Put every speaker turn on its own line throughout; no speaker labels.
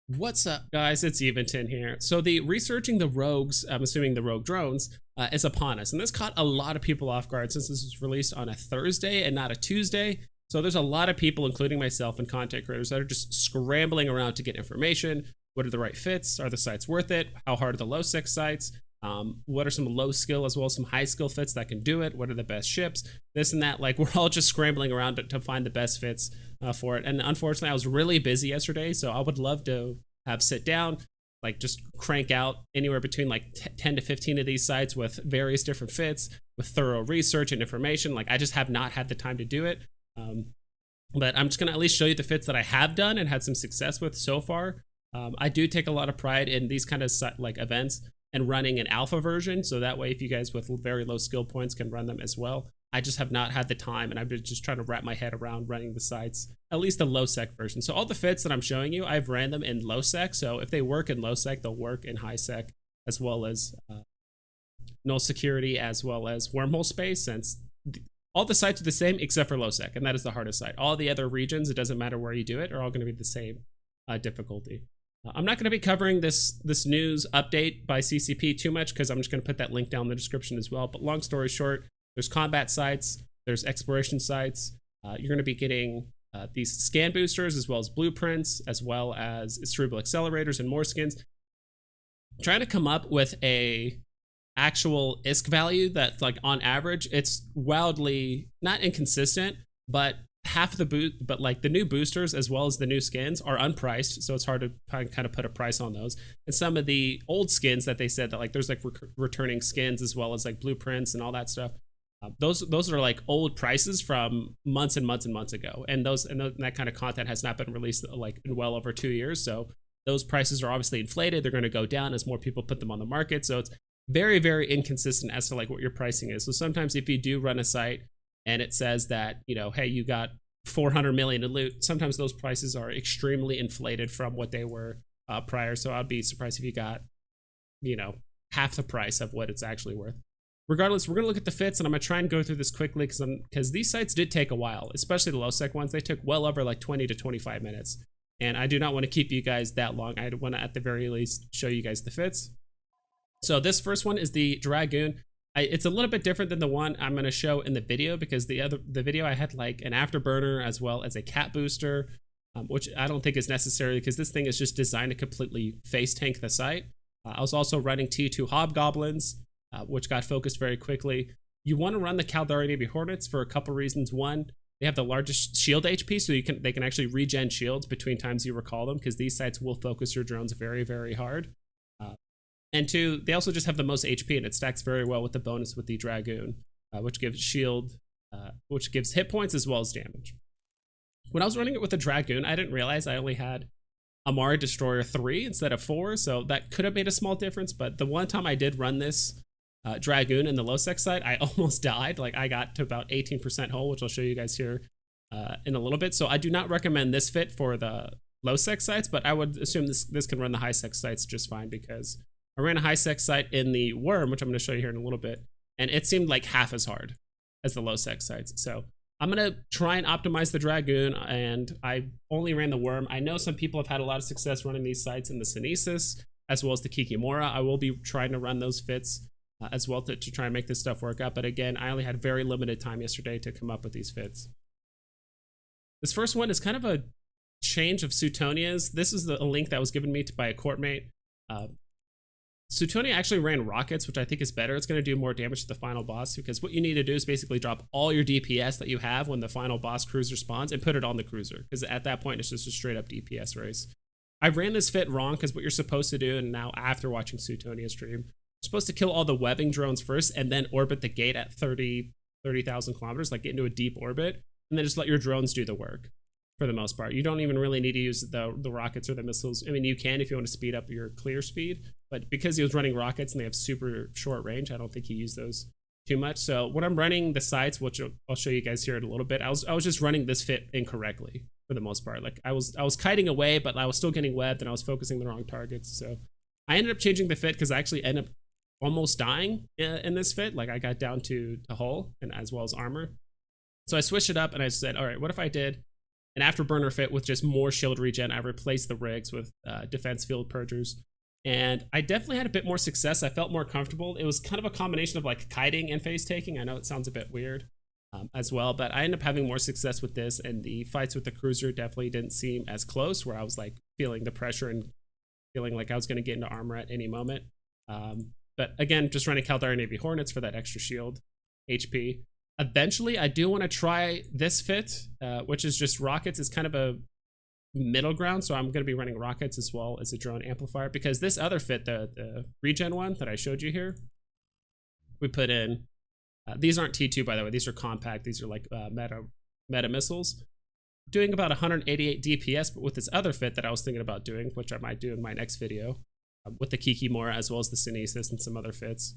What's up, guys? It's Eventon here. So the researching the rogues, I'm assuming the rogue drones, is upon us. And this caught a lot of people off guard since this was released on a Thursday and not a Tuesday. So there's a lot of people, including myself and content creators, that are just scrambling around to get information. What are the right fits? Are the sites worth it? How hard are the low sec sites? What are some low skill as well as some high skill fits that can do it? What are the best ships? This and that. Like, we're all just scrambling around to find the best fits for it. And unfortunately, I was really busy yesterday, so I would love to have sit down, like just crank out anywhere between like 10 to 15 of these sites with various different fits, with thorough research and information. Like, I just have not had the time to do it. But I'm just gonna at least show you the fits that I have done and had some success with so far. I do take a lot of pride in these kind of like events and running an alpha version, so that way if you guys with very low skill points can run them as well. I just have not had the time, and I've been just trying to wrap my head around running the sites, at least the low sec version. So all the fits that I'm showing you, I've ran them in low sec, so if they work in low sec, they'll work in high sec, as well as null security, as well as wormhole space, since all the sites are the same except for low sec, and that is the hardest site. All the other regions, it doesn't matter where you do it, are all going to be the same difficulty. I'm not going to be covering this news update by CCP too much, because I'm just going to put that link down in the description as well. But long story short, there's combat sites, there's exploration sites. You're going to be getting these scan boosters, as well as blueprints, as well as cerebral accelerators and more skins. I'm trying to come up with a actual ISK value that's like on average, it's wildly not inconsistent, but half the but like the new boosters as well as the new skins are unpriced, so it's hard to kind of put a price on those. And some of the old skins that they said that like there's like returning skins as well as like blueprints and all that stuff. Those are like old prices from months and months and months ago, and that kind of content has not been released like in well over 2 years. So those prices are obviously inflated. They're going to go down as more people put them on the market. So it's very, very inconsistent as to like what your pricing is. So sometimes if you do run a site and it says that, you know, hey, you got 400 million in loot, sometimes those prices are extremely inflated from what they were prior. So I'd be surprised if you got, you know, half the price of what it's actually worth. Regardless, we're going to look at the fits, and I'm going to try and go through this quickly because these sites did take a while, especially the low sec ones. They took well over like 20 to 25 minutes, and I do not want to keep you guys that long. I want to at the very least show you guys the fits. So this first one is the Dragoon. It's a little bit different than the one I'm going to show in the video, because the video I had like an afterburner as well as a cat booster, which I don't think is necessary because this thing is just designed to completely face tank the site. I was also running T2 hobgoblins, which got focused very quickly. You want to run the Caldari Navy Hornets for a couple reasons. One, they have the largest shield HP, so they can actually regen shields between times you recall them, because these sites will focus your drones very, very hard. And two, they also just have the most HP, and it stacks very well with the bonus with the Dragoon, which gives shield, which gives hit points as well as damage. When I was running it with the Dragoon, I didn't realize I only had Amara Destroyer 3 instead of 4, so that could have made a small difference. But the one time I did run this Dragoon in the low sec site, I almost died. Like, I got to about 18% hull, which I'll show you guys here in a little bit. So I do not recommend this fit for the low sec sites, but I would assume this can run the high sec sites just fine, because I ran a high sec site in the Worm, which I'm going to show you here in a little bit, and it seemed like half as hard as the low sec sites. So I'm going to try and optimize the Dragoon, and I only ran the Worm. I know some people have had a lot of success running these sites in the Synesis, as well as the Kikimora. I will be trying to run those fits as well to try and make this stuff work out. But again, I only had very limited time yesterday to come up with these fits. This first one is kind of a change of Suetonia's. This is a link that was given me by a courtmate. Suetonia actually ran rockets, which I think is better. It's going to do more damage to the final boss, because what you need to do is basically drop all your DPS that you have when the final boss cruiser spawns and put it on the cruiser, because at that point it's just a straight up DPS race. I ran this fit wrong, because what you're supposed to do, and now after watching Suetonia's stream, you're supposed to kill all the webbing drones first and then orbit the gate at 30,000 kilometers, like get into a deep orbit, and then just let your drones do the work. For the most part, you don't even really need to use the rockets or the missiles. I mean, you can if you want to speed up your clear speed, but because he was running rockets and they have super short range, I don't think he used those too much. So when I'm running the sites, which I'll show you guys here in a little bit, I was just running this fit incorrectly for the most part. Like I was kiting away, but I was still getting webbed and I was focusing the wrong targets. So I ended up changing the fit, because I actually ended up almost dying in this fit. Like I got down to hull and as well as armor. So I switched it up and I said, all right, what if I did an afterburner fit with just more shield regen. I replaced the rigs with defense field purgers. And I definitely had a bit more success. I felt more comfortable. It was kind of a combination of like kiting and phase taking. I know it sounds a bit weird as well, but I ended up having more success with this. And the fights with the cruiser definitely didn't seem as close, where I was like feeling the pressure and feeling like I was going to get into armor at any moment. But again, just running Caldari Navy Hornets for that extra shield HP. Eventually, I do want to try this fit, which is just rockets. It's kind of a middle ground, so I'm going to be running rockets as well as a drone amplifier, because this other fit, the regen one that I showed you here, we put in, these aren't T2 by the way, these are compact, these are like meta missiles, doing about 188 DPS, but with this other fit that I was thinking about doing, which I might do in my next video, with the Kikimora as well as the Synesis and some other fits.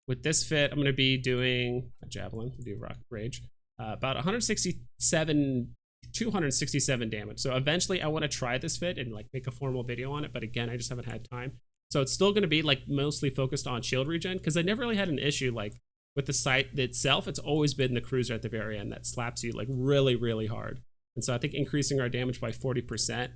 With this fit, I'm going to be doing a Javelin, do Rock Rage, about 267 damage. So eventually I want to try this fit and like make a formal video on it, but again, I just haven't had time. So it's still going to be like mostly focused on shield regen, because I never really had an issue like with the sight itself. It's always been the cruiser at the very end that slaps you like really, really hard. And so I think increasing our damage by 40%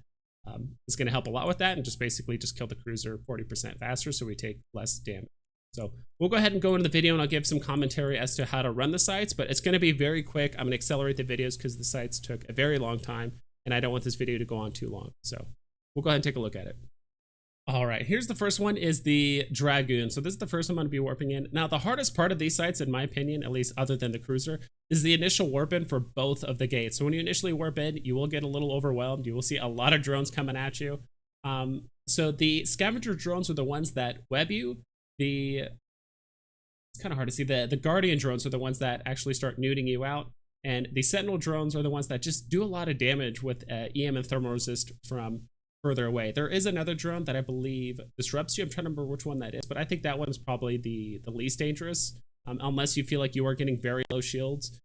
is going to help a lot with that, and just basically just kill the cruiser 40% faster so we take less damage. So we'll go ahead and go into the video, and I'll give some commentary as to how to run the sights, but it's going to be very quick. I'm going to accelerate the videos because the sights took a very long time, and I don't want this video to go on too long. So we'll go ahead and take a look at it. All right, here's the first one, is the Dragoon. So this is the first I'm going to be warping in. Now, the hardest part of these sights, in my opinion, at least other than the cruiser, is the initial warp in for both of the gates. So when you initially warp in, you will get a little overwhelmed. You will see a lot of drones coming at you. So the scavenger drones are the ones that web you. It's kind of hard to see. The Guardian drones are the ones that actually start nuding you out. And the Sentinel drones are the ones that just do a lot of damage with EM and thermal resist from further away. There is another drone that I believe disrupts you. I'm trying to remember which one that is, but I think that one is probably the least dangerous, unless you feel like you are getting very low shields.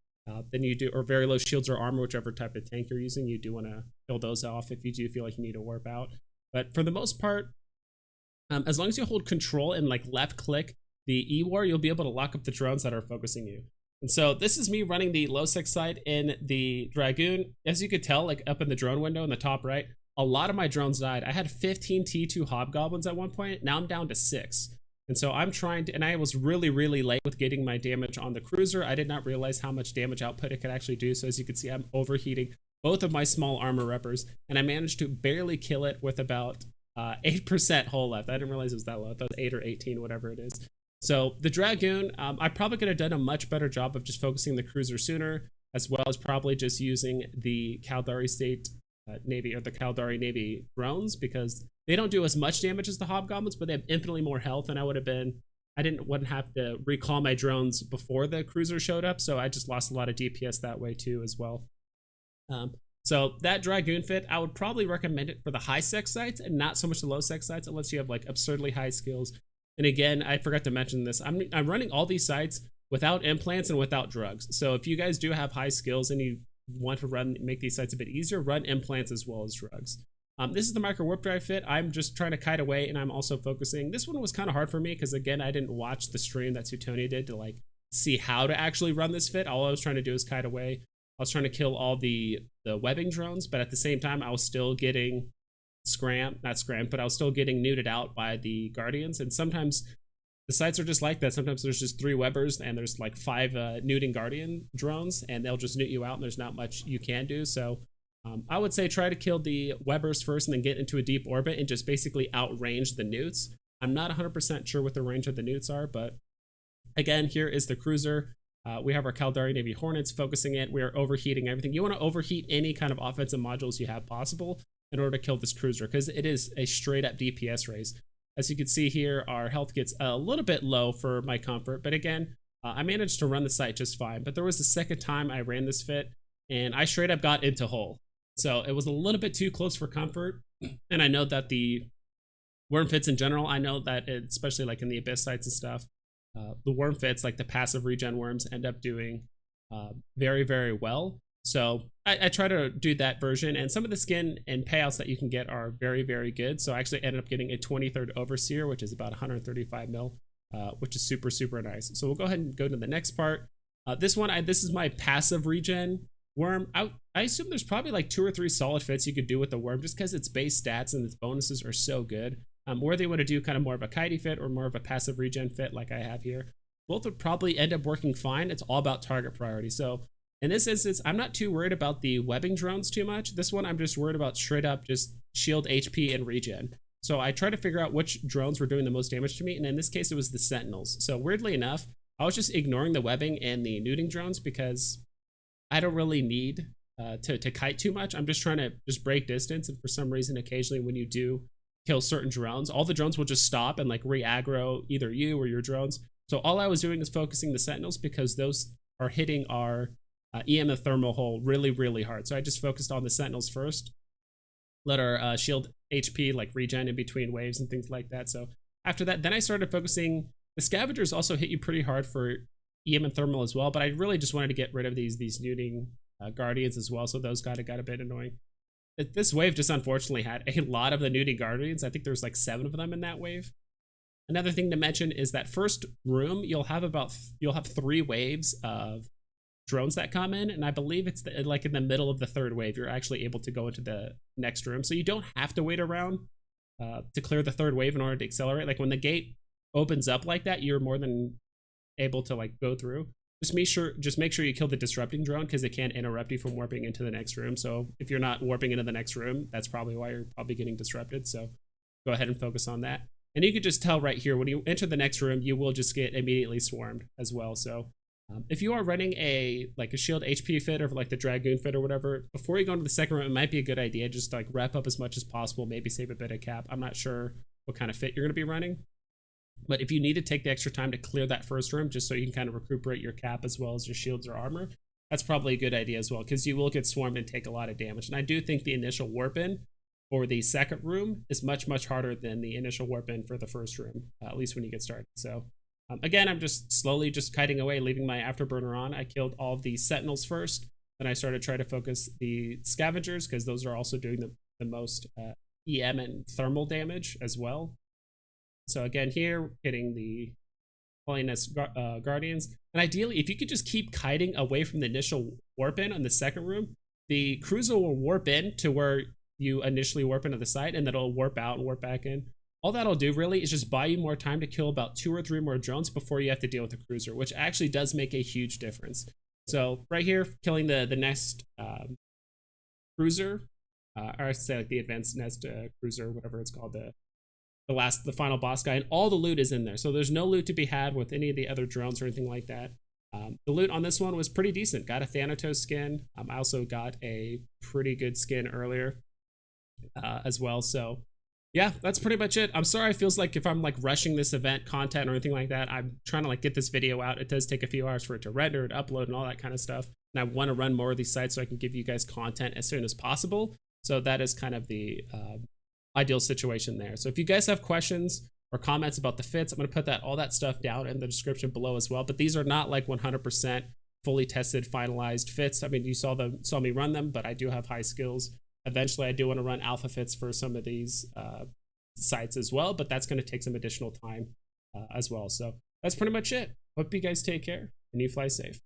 Then you do, or very low shields or armor, whichever type of tank you're using. You do want to kill those off if you do feel like you need to warp out. But for the most part, as long as you hold control and like left click the E-War, you'll be able to lock up the drones that are focusing you. And so this is me running the low sec side in the Dragoon. As you could tell, like up in the drone window in the top right, a lot of my drones died. I had 15 T2 hobgoblins at one point. Now I'm down to 6. And so I'm trying to, and I was really, really late with getting my damage on the cruiser. I did not realize how much damage output it could actually do. So as you can see, I'm overheating both of my small armor reppers, and I managed to barely kill it with about 8% hull left. I didn't realize it was that low. I thought it was 8 or 18, whatever it is. So the Dragoon, I probably could have done a much better job of just focusing the cruiser sooner, as well as probably just using the Caldari State Navy, or the Caldari Navy drones, because they don't do as much damage as the hobgoblins, but they have infinitely more health. And I wouldn't have to recall my drones before the cruiser showed up, so I just lost a lot of DPS that way too as well. So that Dragoon fit, I would probably recommend it for the high sec sites and not so much the low sec sites, unless you have like absurdly high skills. And again, I forgot to mention this, I'm running all these sites without implants and without drugs. So if you guys do have high skills and you want to make these sites a bit easier, run implants as well as drugs. This is the Microwarpdrive fit. I'm just trying to kite away, and I'm also focusing. This one was kind of hard for me because, again, I didn't watch the stream that Suetonia did to like see how to actually run this fit. All I was trying to do is kite away. I was trying to kill all the webbing drones, but at the same time, I was still getting not scrammed, but I was still getting nuded out by the Guardians. And sometimes the sites are just like that. Sometimes there's just 3 webbers and there's like 5 nuding Guardian drones, and they'll just nut you out, and there's not much you can do. So I would say try to kill the webbers first and then get into a deep orbit and just basically outrange the newts. I'm not 100% sure what the range of the newts are, but again, here is the cruiser. We have our Caldari Navy Hornets focusing it. We are overheating everything. You want to overheat any kind of offensive modules you have possible in order to kill this cruiser, because it is a straight up DPS race. As you can see here, our health gets a little bit low for my comfort, but again, I managed to run the site just fine. But there was the second time I ran this fit, and I straight up got into hull. So it was a little bit too close for comfort. And I know that the worm fits in general, I know that especially like in the abyss sites and stuff, the worm fits, like the passive regen worms, end up doing very, very well. So I try to do that version, and some of the skin and payouts that you can get are very, very good. So I actually ended up getting a 23rd Overseer, which is about 135 mil, which is super, super nice. So we'll go ahead and go to the next part. This is my passive regen Worm, I assume there's probably like 2 or 3 solid fits you could do with the worm just because its base stats and its bonuses are so good. Or they want to do kind of more of a kitey fit or more of a passive regen fit like I have here. Both would probably end up working fine. It's all about target priority. So in this instance, I'm not too worried about the webbing drones too much. This one, I'm just worried about straight up just shield HP and regen. So I try to figure out which drones were doing the most damage to me. And in this case, it was the Sentinels. So weirdly enough, I was just ignoring the webbing and the nuding drones because I don't really need to kite too much. I'm just trying to just break distance. And for some reason, occasionally when you do kill certain drones, all the drones will just stop and like re-aggro either you or your drones. So all I was doing is focusing the Sentinels because those are hitting our EM and thermal hole really, really hard. So I just focused on the Sentinels first. Let our shield HP like regen in between waves and things like that. So after that, then I started focusing. The Scavengers also hit you pretty hard for EM and thermal as well, but I really just wanted to get rid of these nuding Guardians as well. So those got a bit annoying. This wave just unfortunately had a lot of the nudie Guardians. I think there's like 7 of them in that wave. Another thing to mention is that first room, you'll have 3 waves of drones that come in, and I believe it's like in the middle of the 3rd wave, you're actually able to go into the next room. So you don't have to wait around to clear the 3rd wave in order to accelerate. Like when the gate opens up like that, you're more than able to like go through. Just make sure you kill the disrupting drone because it can interrupt you from warping into the next room. So if you're not warping into the next room, that's probably why you're probably getting disrupted. So go ahead and focus on that. And you can just tell right here, when you enter the next room, you will just get immediately swarmed as well. So if you are running a shield HP fit or like the Dragoon fit or whatever, before you go into the second room, it might be a good idea just to like wrap up as much as possible, maybe save a bit of cap. I'm not sure what kind of fit you're going to be running. But if you need to take the extra time to clear that first room, just so you can kind of recuperate your cap as well as your shields or armor, that's probably a good idea as well, because you will get swarmed and take a lot of damage. And I do think the initial warp in for the second room is much, much harder than the initial warp in for the first room, at least when you get started. So again, I'm just slowly just kiting away, leaving my afterburner on. I killed all of the Sentinels first, then I started trying to focus the Scavengers, because those are also doing the most EM and thermal damage as well. So again, here, hitting the Holiness Guardians. And ideally, if you could just keep kiting away from the initial warp in on the second room, the cruiser will warp in to where you initially warp into the site, and then it'll warp out and warp back in. All that'll do really is just buy you more time to kill about 2 or 3 more drones before you have to deal with the cruiser, which actually does make a huge difference. So right here, killing the next cruiser, or I should say like the advanced nest cruiser, whatever it's called, the final boss guy, and all the loot is in there. So there's no loot to be had with any of the other drones or anything like that. The loot on this one was pretty decent. Got a Thanatos skin. I also got a pretty good skin earlier as well. So yeah, that's pretty much it. I'm sorry, it feels like if I'm like rushing this event content or anything like that. I'm trying to like get this video out. It does take a few hours for it to render, to upload, and all that kind of stuff. And I want to run more of these sites so I can give you guys content as soon as possible. So that is kind of the ideal situation there. So if you guys have questions or comments about the fits, I'm going to put all that stuff down in the description below as well. But these are not like 100% fully tested, finalized fits. I mean, you saw me run them, but I do have high skills. Eventually, I do want to run alpha fits for some of these sites as well, but that's going to take some additional time as well. So that's pretty much it. Hope you guys take care and you fly safe.